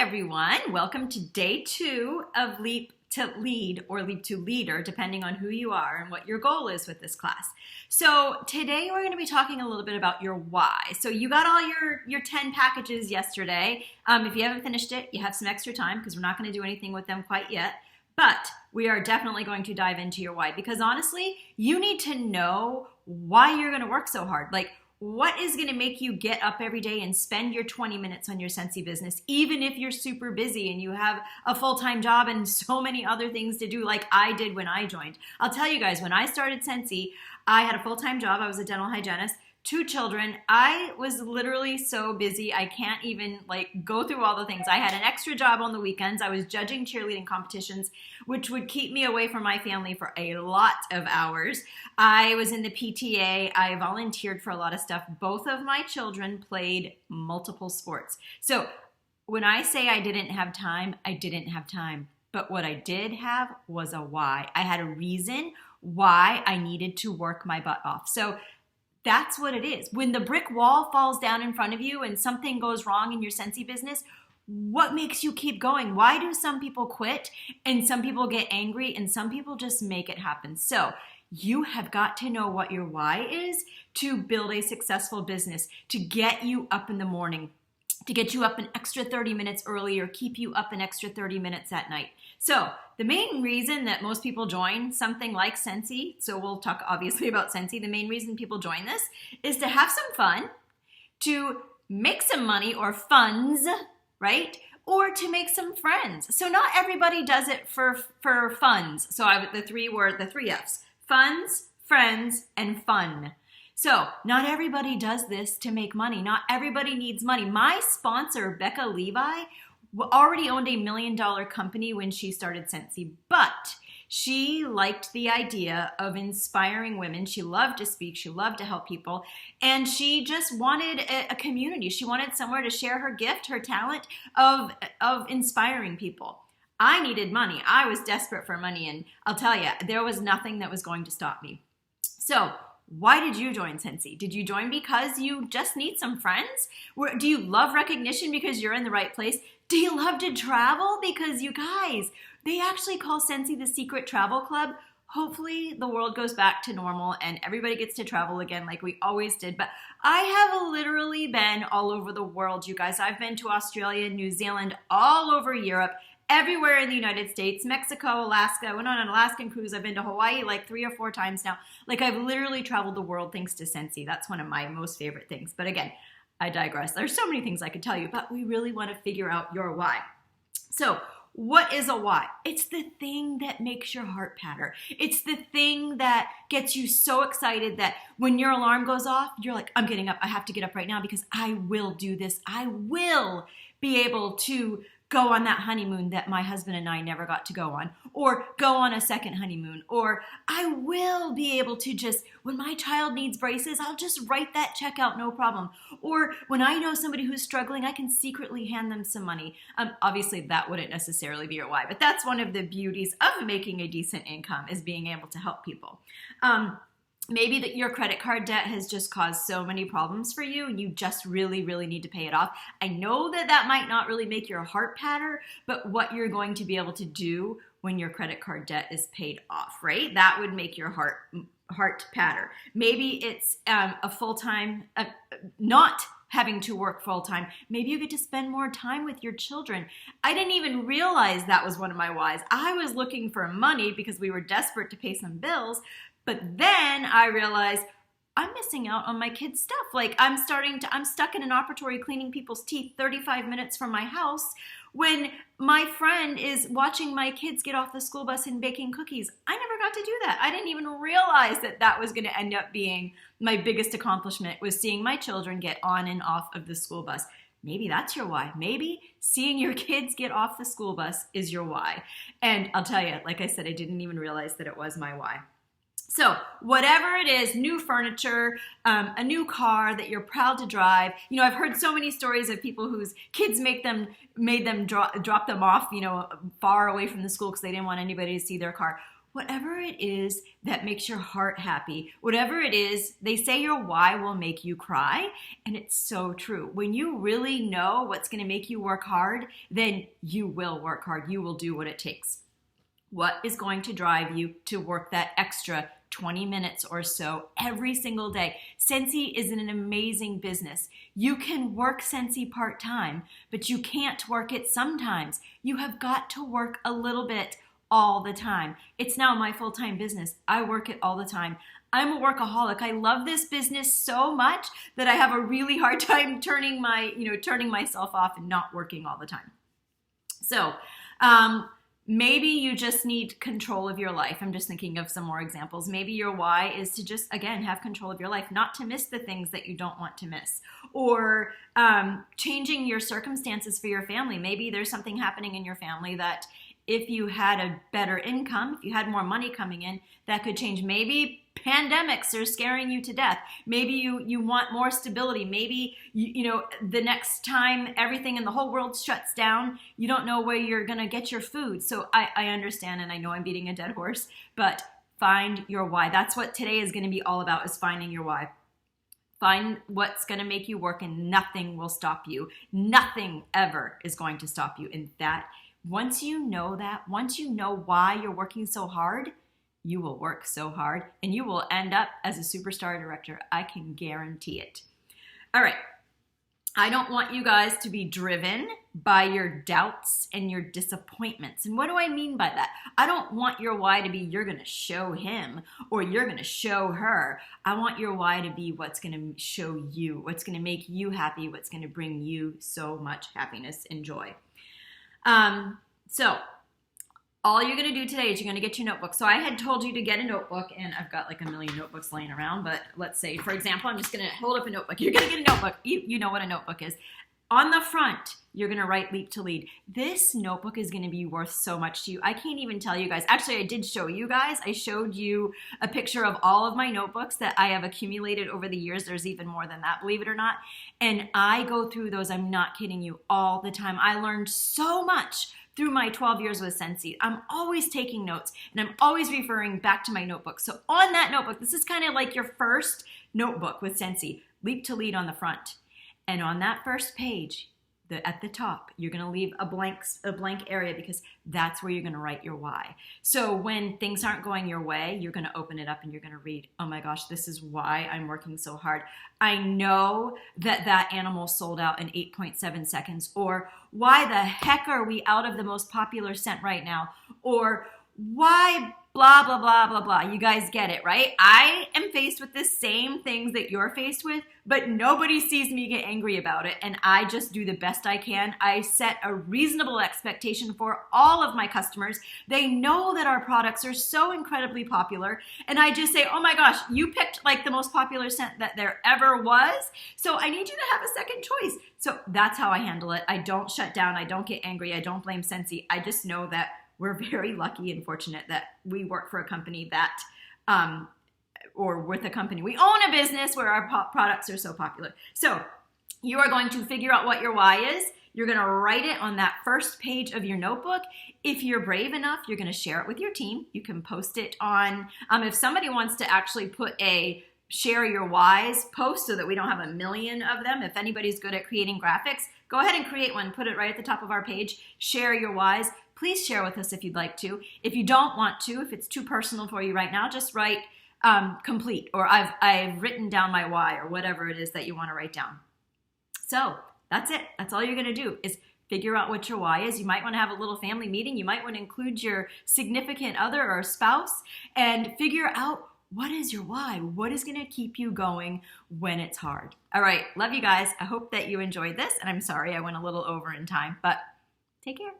everyone. Welcome to day 2 of Leap to Lead or Leap to Leader, depending on who you are and what your goal is with this class. So today we're going to be talking a little bit about your why. So you got all your 10 packages yesterday. If you haven't finished it, you have some extra time because we're not going to do anything with them quite yet. But we are definitely going to dive into your why because honestly, you need to know why you're going to work so hard. Like, what is going to make you get up every day and spend your 20 minutes on your Scentsy business, even if you're super busy and you have a full-time job and so many other things to do like I did when I joined. I'll tell you guys, when I started Scentsy, I had a full-time job. I was a dental hygienist, 2 children. I was literally so busy. I can't even go through all the things. I had an extra job on the weekends. I was judging cheerleading competitions, which would keep me away from my family for a lot of hours. I was in the PTA. I volunteered for a lot of stuff. Both of my children played multiple sports. So when I say I didn't have time, I didn't have time. But what I did have was a why. I had a reason why I needed to work my butt off. So that's what it is. When the brick wall falls down in front of you and something goes wrong in your Scentsy business, what makes you keep going? Why do some people quit and some people get angry and some people just make it happen? So you have got to know what your why is to build a successful business, to get you up in the morning, to get you up an extra 30 minutes early or keep you up an extra 30 minutes at night. So the main reason that most people join something like Scentsy, so we'll talk obviously about Scentsy, the main reason people join this is to have some fun, to make some money or funds, right? Or to make some friends. So not everybody does it for funds. So the three F's: funds, friends, and fun. So not everybody does this to make money. Not everybody needs money. My sponsor, Becca Levi, already owned $1 million company when she started Scentsy, but she liked the idea of inspiring women. She loved to speak. She loved to help people. And she just wanted a community. She wanted somewhere to share her gift, her talent of inspiring people. I needed money. I was desperate for money. And I'll tell you, there was nothing that was going to stop me. So why did you join Scentsy? Did you join because you just need some friends? Do you love recognition because you're in the right place? Do you love to travel? Because you guys, they actually call Scentsy the secret travel club. Hopefully the world goes back to normal and everybody gets to travel again like we always did. But I have literally been all over the world, you guys. I've been to Australia, New Zealand, all over Europe, everywhere in the United States, Mexico, Alaska. I went on an Alaskan cruise. I've been to Hawaii like 3 or 4 times now. I've literally traveled the world thanks to Scentsy. That's one of my most favorite things. But again, I digress. There's so many things I could tell you, but we really want to figure out your why. So what is a why? It's the thing that makes your heart patter. It's the thing that gets you so excited that when your alarm goes off, you're like, I'm getting up. I have to get up right now because I will do this. I will be able to go on that honeymoon that my husband and I never got to go on, or go on a second honeymoon, or I will be able to just, when my child needs braces, I'll just write that check out, no problem. Or when I know somebody who's struggling, I can secretly hand them some money. Obviously, that wouldn't necessarily be your why, but that's one of the beauties of making a decent income is being able to help people. Maybe that your credit card debt has just caused so many problems for you and you just really, really need to pay it off. I know that might not really make your heart patter, but what you're going to be able to do when your credit card debt is paid off, right? That would make your heart patter. Maybe it's a full-time, not having to work full-time. Maybe you get to spend more time with your children. I didn't even realize that was one of my whys. I was looking for money because we were desperate to pay some bills. But then I realized I'm missing out on my kids' stuff. I'm stuck in an operatory cleaning people's teeth 35 minutes from my house when my friend is watching my kids get off the school bus and baking cookies. I never got to do that. I didn't even realize that was going to end up being my biggest accomplishment, was seeing my children get on and off of the school bus. Maybe that's your why. Maybe seeing your kids get off the school bus is your why. And I'll tell you, like I said, I didn't even realize that it was my why. So whatever it is, new furniture, a new car that you're proud to drive. I've heard so many stories of people whose kids made them drop them off, far away from the school because they didn't want anybody to see their car. whatever it is that makes your heart happy, whatever it is, they say your why will make you cry. And it's so true. When you really know what's going to make you work hard, then you will work hard. You will do what it takes. What is going to drive you to work that extra 20 minutes or so every single day? Scentsy is an amazing business. You can work Scentsy part-time, but you can't work it sometimes. You have got to work a little bit all the time. It's now my full-time business. I work it all the time. I'm a workaholic. I love this business so much that I have a really hard time turning myself off and not working all the time. So, maybe you just need control of your life. I'm just thinking of some more examples. Maybe your why is to just, again, have control of your life, not to miss the things that you don't want to miss. Or changing your circumstances for your family. Maybe there's something happening in your family that if you had a better income, if you had more money coming in, that could change. Maybe pandemics are scaring you to death. Maybe you want more stability. Maybe the next time everything in the whole world shuts down, you don't know where you're going to get your food. So I understand, and I know I'm beating a dead horse, but find your why. That's what today is going to be all about, is finding your why. Find what's going to make you work, and nothing will stop you. Nothing ever is going to stop you. And once you know why you're working so hard, you will work so hard and you will end up as a superstar director. I can guarantee it. All right. I don't want you guys to be driven by your doubts and your disappointments. And what do I mean by that? I don't want your why to be you're going to show him or you're going to show her. I want your why to be what's going to show you, what's going to make you happy, what's going to bring you so much happiness and joy. So all you're going to do today is you're going to get your notebook. So I had told you to get a notebook, and I've got like a million notebooks laying around, but let's say, for example, I'm just going to hold up a notebook. You're going to get a notebook. You know what a notebook is. On the front, you're going to write Leap to Lead. This notebook is going to be worth so much to you. I can't even tell you guys. Actually, I did show you guys. I showed you a picture of all of my notebooks that I have accumulated over the years. There's even more than that, believe it or not. And I go through those, I'm not kidding you, all the time. I learned so much through my 12 years with Scentsy. I'm always taking notes, and I'm always referring back to my notebook. So on that notebook, this is kind of like your first notebook with Scentsy, Leap to Lead on the front. And on that first page, at the top, you're going to leave a blank area, because that's where you're going to write your why. So when things aren't going your way, you're going to open it up and you're going to read, oh my gosh, this is why I'm working so hard. I know that animal sold out in 8.7 seconds, or why the heck are we out of the most popular scent right now? Or why blah, blah, blah, blah, blah. You guys get it, right? I am faced with the same things that you're faced with, but nobody sees me get angry about it. And I just do the best I can. I set a reasonable expectation for all of my customers. They know that our products are so incredibly popular. And I just say, oh my gosh, you picked like the most popular scent that there ever was. So I need you to have a second choice. So that's how I handle it. I don't shut down. I don't get angry. I don't blame Scentsy. I just know that we're very lucky and fortunate that we work for a company that, or with a company. We own a business where our products are so popular. So you are going to figure out what your why is. You're going to write it on that first page of your notebook. If you're brave enough, you're going to share it with your team. You can post it on, if somebody wants to actually put a share your whys post so that we don't have a million of them. If anybody's good at creating graphics, go ahead and create one. Put it right at the top of our page. Share your whys. Please share with us if you'd like to. If you don't want to, if it's too personal for you right now, just write complete, or I've written down my why, or whatever it is that you want to write down. So that's it. That's all you're going to do is figure out what your why is. You might want to have a little family meeting. You might want to include your significant other or spouse and figure out, what is your why? What is going to keep you going when it's hard? All right. Love you guys. I hope that you enjoyed this. And I'm sorry I went a little over in time, but take care.